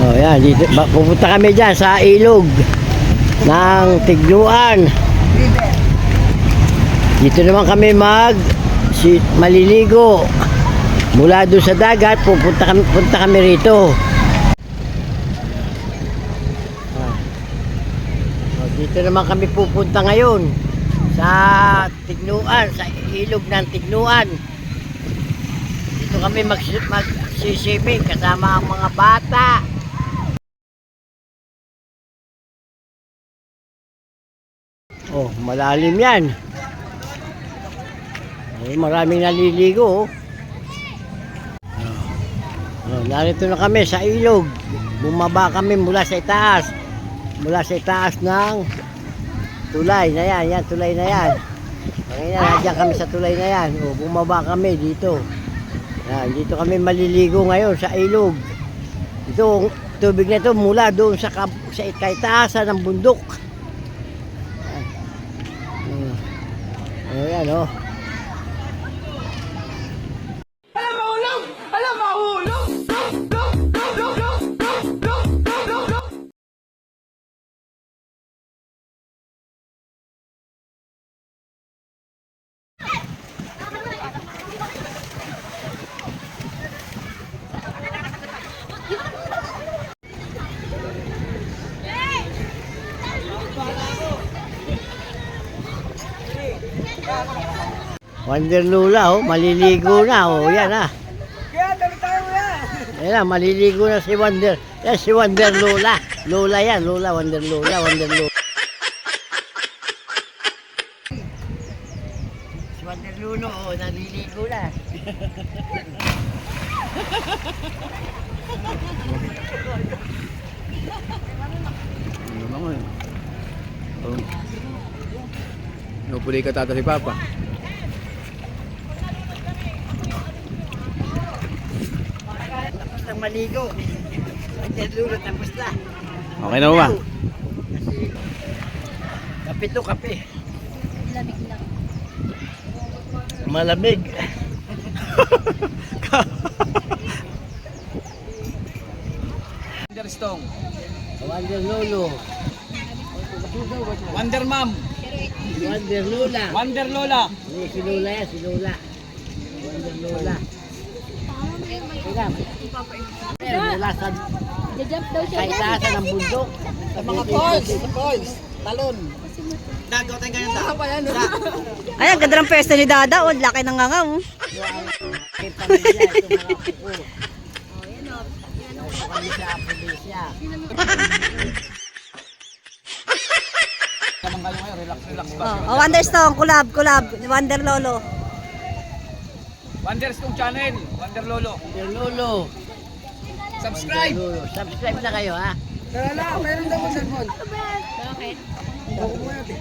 Oh, yan. Dito, pupunta kami dyan sa ilog ng Tignuan. Dito naman kami maliligo. Mula doon sa dagat, punta kami rito. Oh, dito naman kami pupunta ngayon sa Tignuan, sa ilog ng Tignuan. Dito kami magsiswimming kasama ang mga bata. Oh, malalim yan. Eh, maraming naliligo. Narito na kami sa ilog. Bumaba kami mula sa itaas. Mula sa itaas ng tulay na yan. Yan, tulay na yan. Ngayon, nandiyan kami sa tulay na yan. O, bumaba kami dito. Yan, dito kami maliligo ngayon sa ilog. Ito, tubig na ito mula doon sa kaitaasan ng bundok. Ayan, o. Wonder Lola, oh, maliligo na, oh, yan ah. Yan ah, maliligo na si Wonder. Yan si Wonder Lola. Lola yan, Lola, Wonder Lola, Wonder Lola. Si Wonder Luno, oh, naliligo na. Nupuli ka tata si Papa. Tapos na maligo. Wonder Luno, tapos na. Okay na ba? Kape to, kape. Malamig. Wonder Stone. Wonder Lolo. Wonder Mom. Wonder Lola. Wonder Lola. Si Lola yan, si Lola. Wonder Lola. Mula sa Jajump daw siya. kaitaasan ng bundok. Sa mga falls. Talon. Dagaw tayo ganyan da. Ay, ang ganda ng pwesto ni Dada. Oh, laki ng ngangaw. May pamilya, ito mga kuko. Ito kami sa probinsya. Naman kayo ngayon, relax ba? Oh, Wonderstone, collab. Wonder Lolo. Wonder Stone channel. Wonder Lolo. Wonder Lolo. Subscribe. Lolo. Subscribe na kayo, ha? Wala, meron daw mo cellphone. Bakit? Buko mo natin.